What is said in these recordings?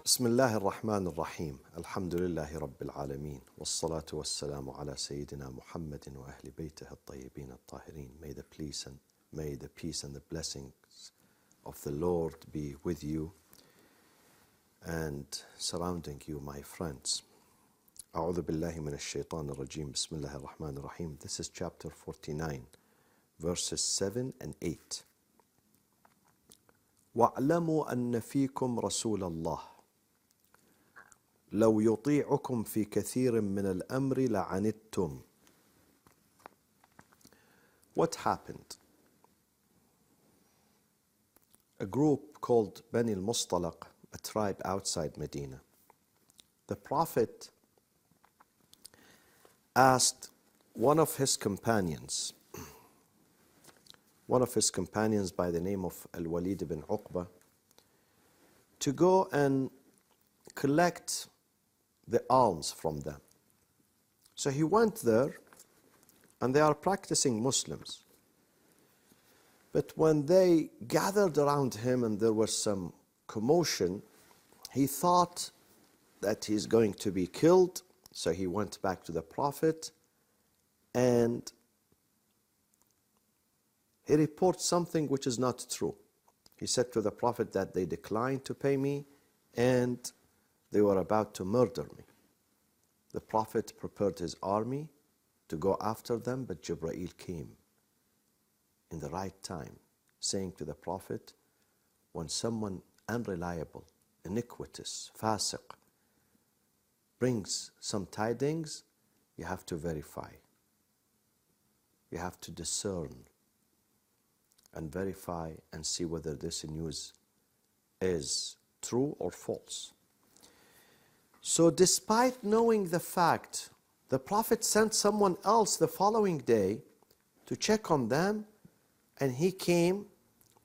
بسم الله الرحمن الرحيم الحمد لله رب العالمين والصلاة والسلام على سيدنا محمد وأهل بيته الطيبين الطاهرين. May the peace and the blessings of the Lord be with you and surrounding you, my friends. أعوذ بالله من الشيطان الرجيم. بسم الله الرحمن الرحيم. This is chapter 49, verses 7 and 8. واعلموا أن فيكم رسول الله لو يطيعكم في كثير من الأمر لعنتم. What happened? A group called Bani al-Mustalaq, a tribe outside Medina. The Prophet asked one of his companions by the name of Al-Walid ibn Uqba, to go and collect the alms from them. So he went there, and they are practicing Muslims. But when they gathered around him and there was some commotion, he thought that he's going to be killed. So he went back to the Prophet and he reports something which is not true. He said to the Prophet that they declined to pay me and they were about to murder me. The Prophet prepared his army to go after them, but Jibreel came in the right time, saying to the Prophet, when someone unreliable, iniquitous, fasiq, brings some tidings, you have to verify. You have to discern and verify and see whether this news is true or false. So despite knowing the fact, the Prophet sent someone else the following day to check on them, and he came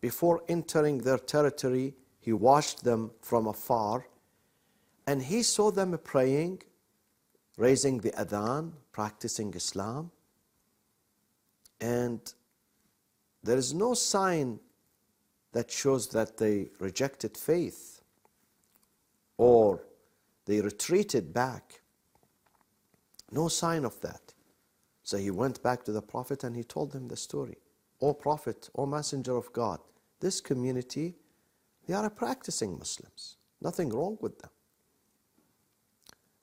before entering their territory. He watched them from afar, and he saw them praying, raising the adhan, practicing Islam, and there is no sign that shows that they rejected faith or they retreated back. No sign of that. So he went back to the Prophet and he told him the story. O Prophet, O Messenger of God, this community, they are practicing Muslims. Nothing wrong with them.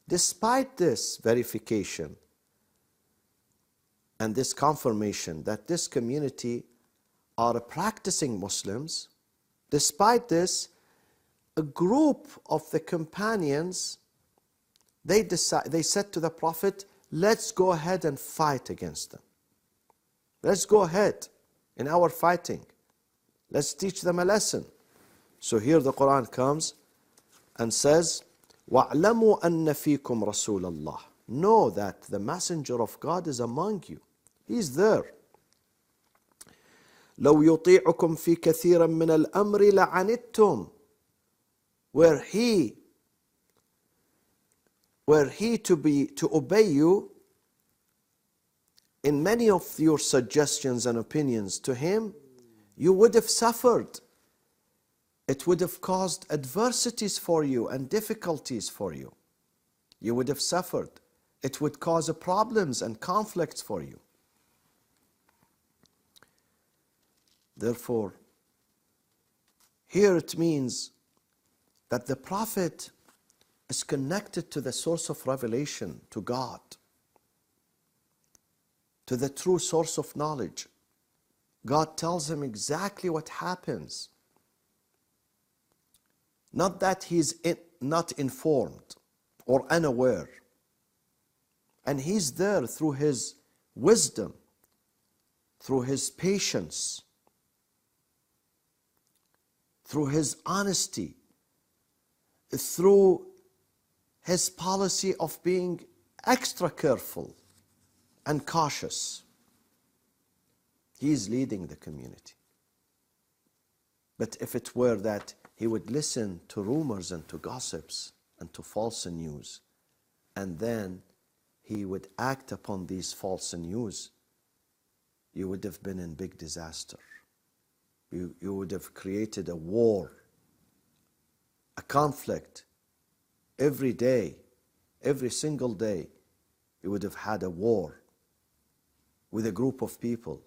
Despite this verification and this confirmation that this community are practicing Muslims, despite this, a group of the companions, they said to the Prophet, let's go ahead and fight against them. Let's go ahead in our fighting. Let's teach them a lesson. So here the Quran comes and says, وَاعْلَمُوا أَنَّ فِيكُمْ رَسُولَ اللَّهِ. Know that the Messenger of God is among you. He's there. لو يطيعكم في كثير من الأمر لعنتم. Were he to obey you in many of your suggestions and opinions to him, you would have suffered. It would have caused adversities for you and difficulties for you. You would have suffered. It would cause problems and conflicts for you. Therefore, here it means that the Prophet is connected to the source of revelation, to God, to the true source of knowledge. God tells him exactly what happens. Not that he's not informed or unaware. And he's there through his wisdom, through his patience, through his honesty, through his policy of being extra careful and cautious. He is leading the community. But if it were that he would listen to rumors and to gossips and to false news, and then he would act upon these false news, you would have been in big disaster. You would have created a war, a conflict every day, every single day, you would have had a war with a group of people,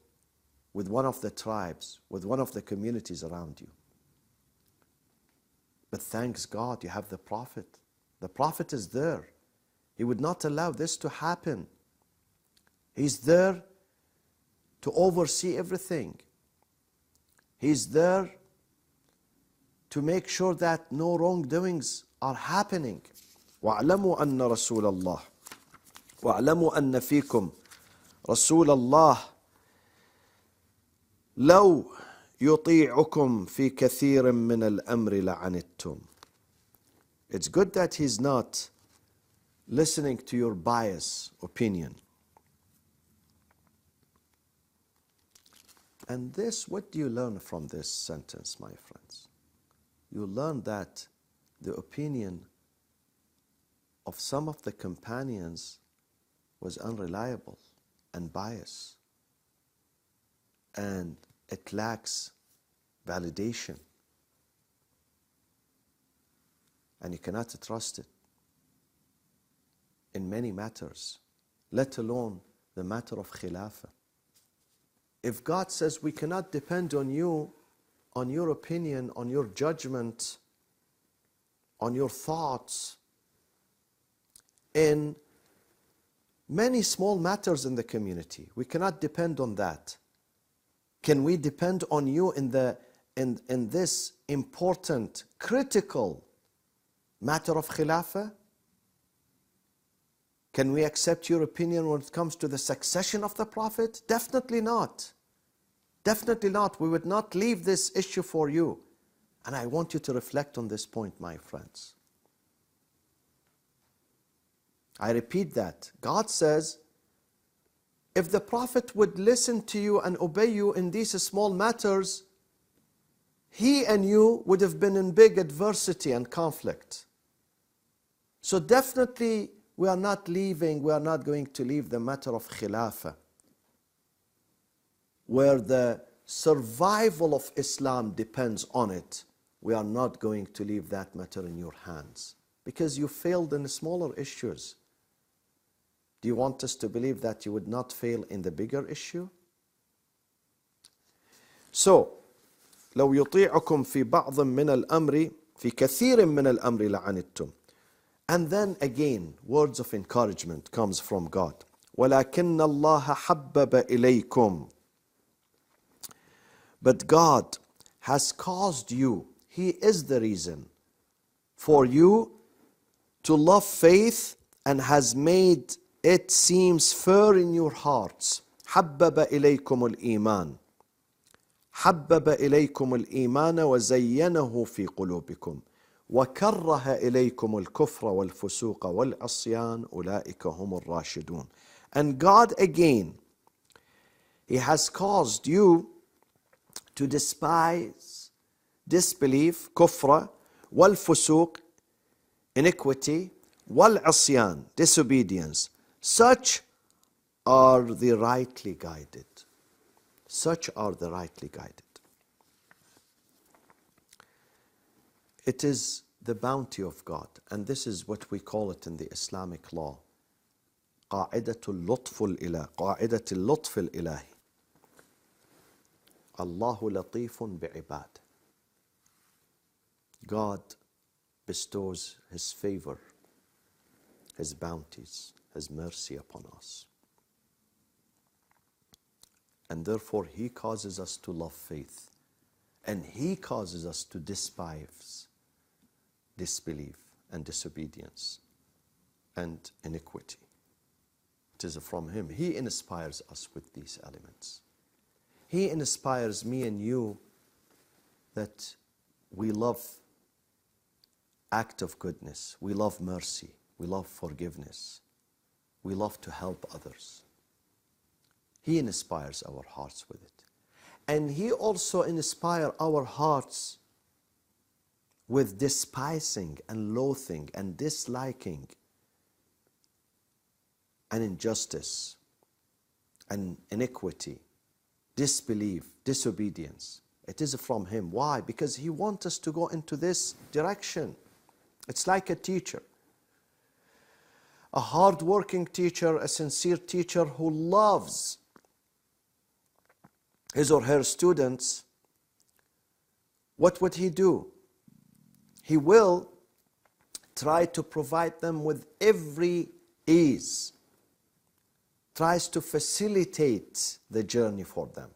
with one of the tribes, with one of the communities around you. But thanks God you have the Prophet. The Prophet is there. He would not allow this to happen. He's there to oversee everything. He's there to make sure that no wrongdoings are happening. وَاعْلَمُوا أَنَّ رَسُولَ اللَّهِ وَاعْلَمُوا أَنَّ فِيكُمْ رَسُولَ اللَّهِ لَوْ يُطِيعُكُمْ فِي كَثِيرٍ مِّنَ الْأَمْرِ لَعَنِتُّمْ. It's good that he's not listening to your bias opinion. And this, what do you learn from this sentence, my friends? You learn that the opinion of some of the companions was unreliable and biased, and it lacks validation, and you cannot trust it in many matters, let alone the matter of khilafah. If God says we cannot depend on you, on your opinion, on your judgment, on your thoughts, in many small matters in the community, we cannot depend on that. Can we depend on you in this important, critical matter of khilafah? Can we accept your opinion when it comes to the succession of the Prophet? Definitely not. Definitely not. We would not leave this issue for you. And I want you to reflect on this point, my friends. I repeat that. God says, if the Prophet would listen to you and obey you in these small matters, he and you would have been in big adversity and conflict. So definitely we are not going to leave the matter of khilafah, where the survival of Islam depends on it. We are not going to leave that matter in your hands, because you failed in the smaller issues. Do you want us to believe that you would not fail in the bigger issue? So, لو يطيعكم في بعض من الأمر في كثير من الأمر لعنتم. And then again, words of encouragement comes from God. ولكن الله حبب إليكم. But God has caused you, He is the reason for you to love faith and has made it seems fair in your hearts. حبب إليكم الإيمان. حبب إليكم الإيمان وزينه في قلوبكم وكره إليكم الكفر والفسوق والعصيان أولئك هم الراشدون. And God again, He has caused you to despise disbelief, كفر, والفسوق, iniquity, والعصيان, disobedience. Such are the rightly guided. Such are the rightly guided. It is the bounty of God, and this is what we call it in the Islamic law. قاعدة اللطف الإله قاعدة اللطف الإلهي. الله لطيف بعباده. God bestows His favor, His bounties, His mercy upon us. And therefore He causes us to love faith, and He causes us to despise disbelief and disobedience and iniquity. It is from Him. He inspires us with these elements. He inspires me and you that we love act of goodness, we love mercy, we love forgiveness, we love to help others. He inspires our hearts with it. And He also inspires our hearts with despising and loathing and disliking and injustice and iniquity, disbelief, disobedience. It is from Him. Why? Because He wants us to go into this direction. It's like a teacher. a hard-working teacher, a sincere teacher who loves his or her students, what would he do? He will try to provide them with every ease, tries to facilitate the journey for them,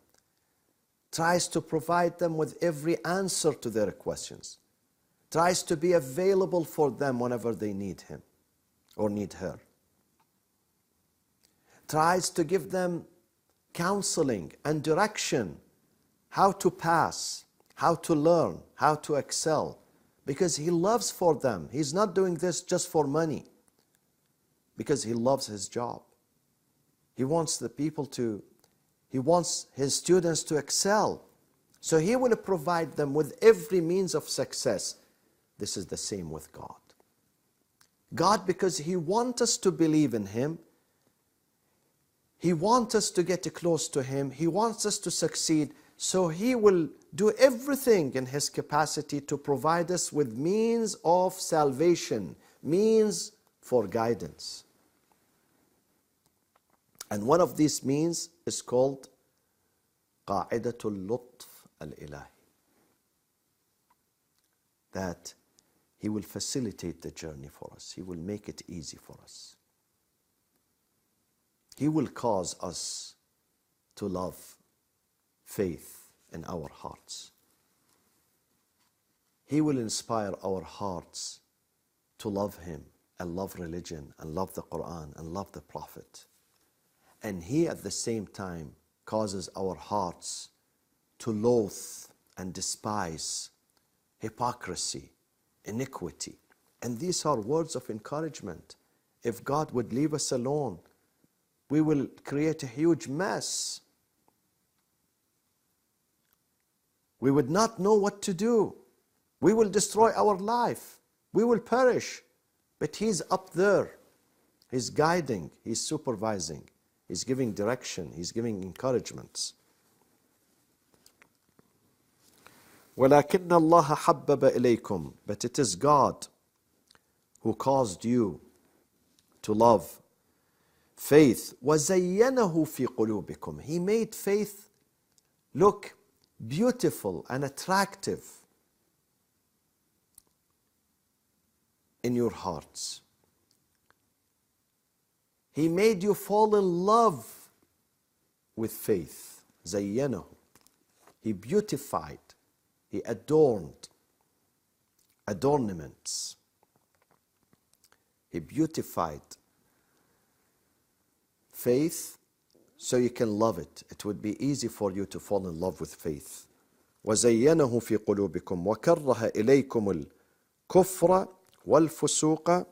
tries to provide them with every answer to their questions, tries to be available for them whenever they need him or need her, tries to give them counseling and direction, how to pass, how to learn, how to excel, because he loves for them. He's not doing this just for money, because he loves his job. He wants he wants his students to excel. So he will provide them with every means of success. This is the same with God. God, because he wants us to believe in him, he wants us to get close to him, he wants us to succeed, so he will do everything in his capacity to provide us with means of salvation, means for guidance. And one of these means is called Qa'idatul Lutf al-Ilahi. That he will facilitate the journey for us. He will make it easy for us. He will cause us to love faith in our hearts. He will inspire our hearts to love him and love religion and love the Quran and love the Prophet. And he at the same time causes our hearts to loathe and despise hypocrisy, iniquity. And these are words of encouragement. If God would leave us alone, we will create a huge mess. We would not know what to do. We will destroy our life. We will perish. But he's up there. He's guiding. He's supervising. He's giving direction. He's giving encouragements. وَلَكِنَّ اللَّهَ حَبَّبَ إِلَيْكُمْ. But it is God who caused you to love faith. وَزَيَّنَهُ فِي قُلُوبِكُمْ. He made faith look beautiful and attractive in your hearts. He made you fall in love with faith. زَيَّنَهُ. He beautified. He adorned. Adornments. He beautified faith so you can love it. It would be easy for you to fall in love with faith. وَزَيَّنَهُ فِي قُلُوبِكُمْ وَكَرَّهَ إِلَيْكُمُ الْكُفْرَ وَالْفُسُوقَ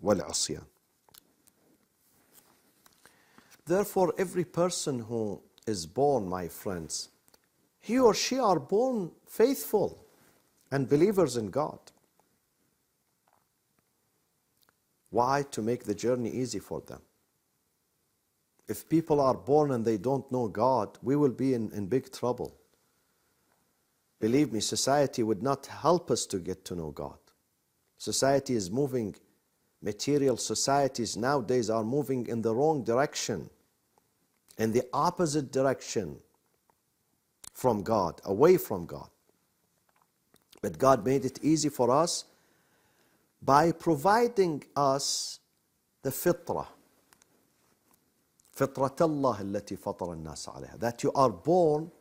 وَالْعِصْيَانَ. Therefore, every person who is born, my friends, he or she are born faithful and believers in God. Why? To make the journey easy for them. If people are born and they don't know God, we will be in big trouble. Believe me, society would not help us to get to know God. Society is moving, material societies nowadays are moving in the wrong direction, in the opposite direction from God, away from God. But God made it easy for us by providing us the fitrah. فطرة الله التي فطر الناس عليها. That you are born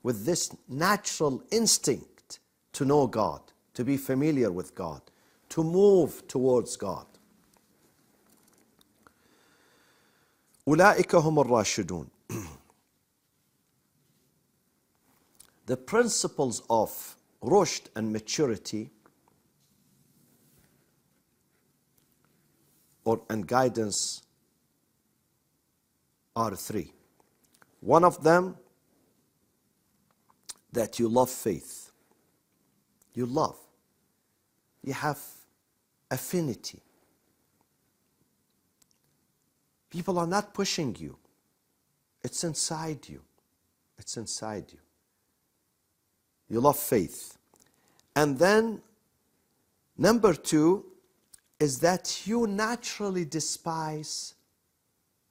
with this natural instinct to know God, to be familiar with God, to move towards God. أولئك هم الراشدون. The principles of rushd and maturity and guidance are three. One of them, that you love faith. You love. You have affinity. People are not pushing you. It's inside you. It's inside you. You love faith. And then, number two, is that you naturally despise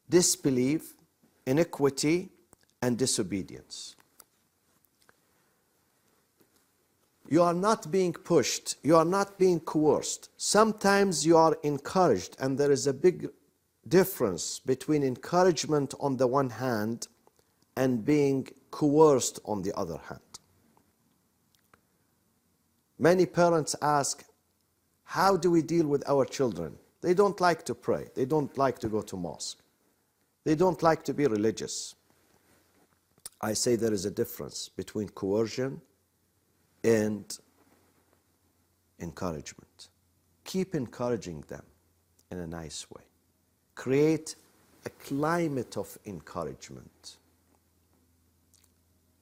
disbelief, iniquity, and disobedience. You are not being pushed. You are not being coerced. Sometimes you are encouraged, and there is a big difference between encouragement on the one hand and being coerced on the other hand. Many parents ask, how do we deal with our children? They don't like to pray. They don't like to go to mosque. They don't like to be religious. I say there is a difference between coercion and encouragement. Keep encouraging them in a nice way. Create a climate of encouragement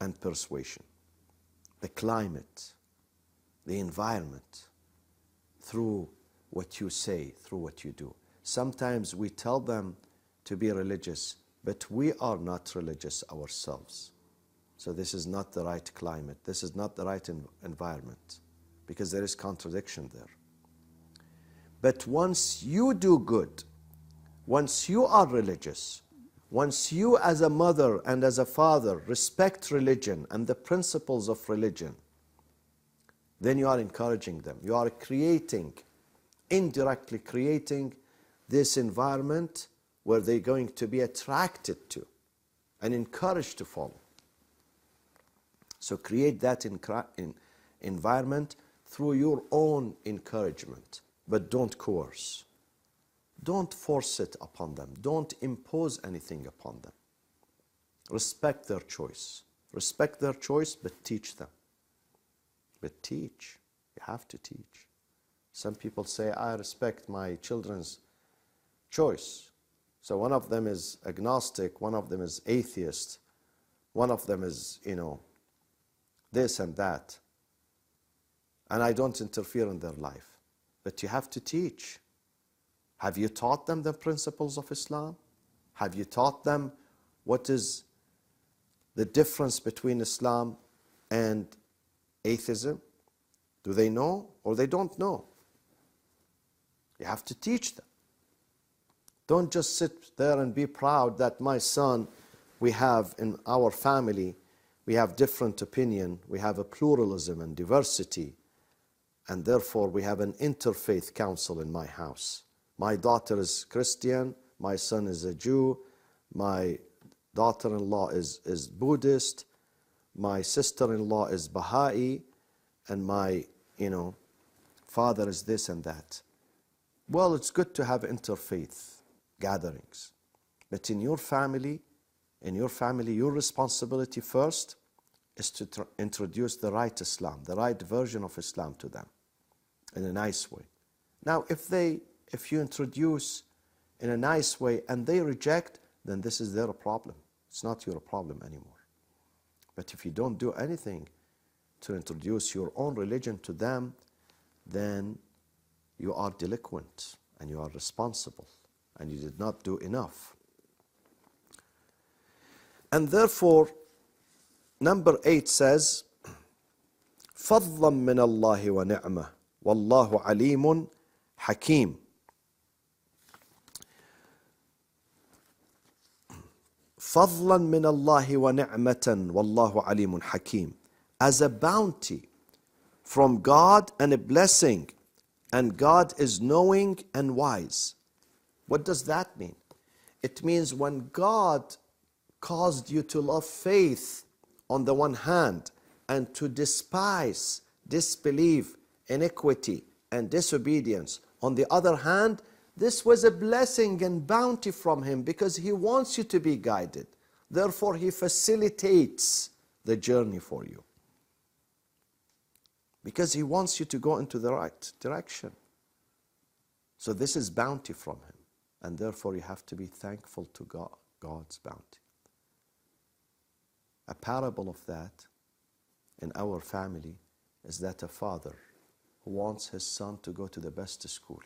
and persuasion. The climate, the environment, through what you say, through what you do. Sometimes we tell them to be religious, but we are not religious ourselves. So this is not the right climate. This is not the right environment, because there is contradiction there. But once you do good, once you are religious, once you as a mother and as a father respect religion and the principles of religion, then you are encouraging them. You are creating, indirectly creating this environment where they're going to be attracted to and encouraged to follow. So create that environment through your own encouragement, but don't coerce. Don't force it upon them. Don't impose anything upon them. Respect their choice. Respect their choice, but teach them. But teach. You have to teach. Some people say, I respect my children's choice. So one of them is agnostic, one of them is atheist, one of them is, this and that. And I don't interfere in their life. But you have to teach. Have you taught them the principles of Islam? Have you taught them what is the difference between Islam and atheism? Do they know or they don't know? You have to teach them. Don't just sit there and be proud that my son, we have in our family, we have different opinion, we have a pluralism and diversity, and therefore we have an interfaith council in my house. My daughter is Christian, my son is a Jew, my daughter-in-law is Buddhist, my sister-in-law is Baha'i, and my, father is this and that. Well, it's good to have interfaith gatherings. But in your family, your responsibility first is to introduce the right Islam, the right version of Islam to them in a nice way. Now, if you introduce in a nice way and they reject, then this is their problem. It's not your problem anymore. But if you don't do anything to introduce your own religion to them, then you are delinquent and you are responsible and you did not do enough. And therefore, number 8 says, فَضْلًا مِّنَ اللَّهِ وَنِعْمَةً وَاللَّهُ عَلِيمٌ حَكِيمٌ. فَضْلًا مِّنَ اللَّهِ وَنِعْمَةً وَاللَّهُ عَلِيمٌ حَكِيمٌ. As a bounty from God and a blessing, and God is knowing and wise. What does that mean? It means when God caused you to love faith on the one hand and to despise disbelief, iniquity, and disobedience on the other hand, this was a blessing and bounty from Him because He wants you to be guided. Therefore, He facilitates the journey for you. Because He wants you to go into the right direction. So this is bounty from Him. And therefore you have to be thankful to God's bounty. A parable of that in our family is that a father who wants his son to go to the best school.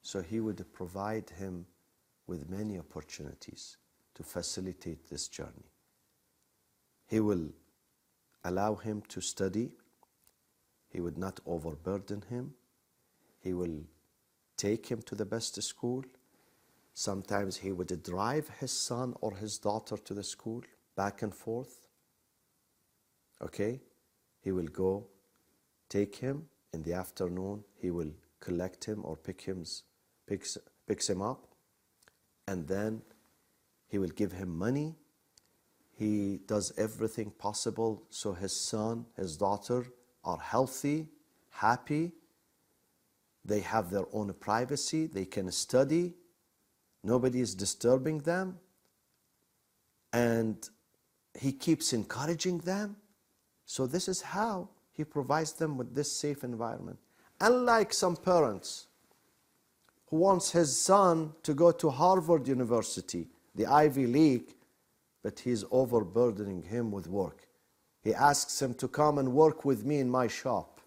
So he would provide him with many opportunities to facilitate this journey. He will allow him to study. He would not overburden him. He will take him to the best school. Sometimes he would drive his son or his daughter to the school, back and forth. Okay? He will go, take him. In the afternoon, he will collect him or picks him up. And then he will give him money. He does everything possible so his son, his daughter are healthy, happy. They have their own privacy. They can study. Nobody is disturbing them. And he keeps encouraging them. So this is how he provides them with this safe environment. Unlike some parents who wants his son to go to Harvard University, the Ivy League, but he's overburdening him with work. He asks him to come and work with me in my shop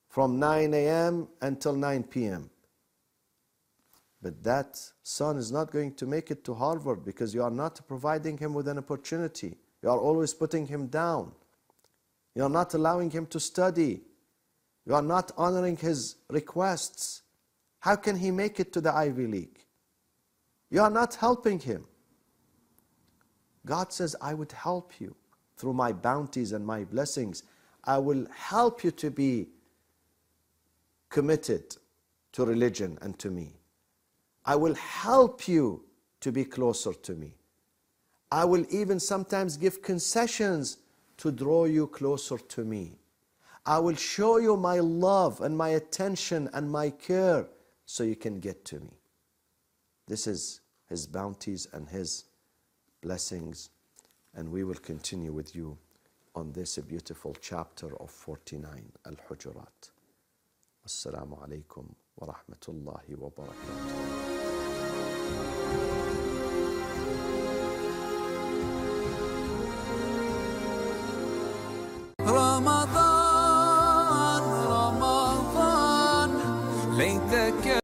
from 9 a.m. until 9 p.m. But that son is not going to make it to Harvard because you are not providing him with an opportunity. You are always putting him down. You are not allowing him to study. You are not honoring his requests. How can he make it to the Ivy League? You are not helping him. God says, I would help you through my bounties and my blessings. I will help you to be committed to religion and to me. I will help you to be closer to me. I will even sometimes give concessions to draw you closer to me. I will show you my love and my attention and my care so you can get to me. This is His bounties and His blessings. And we will continue with you on this beautiful chapter of 49, Al Hujurat. Assalamu alaikum wa rahmatullahi wa barakatuh.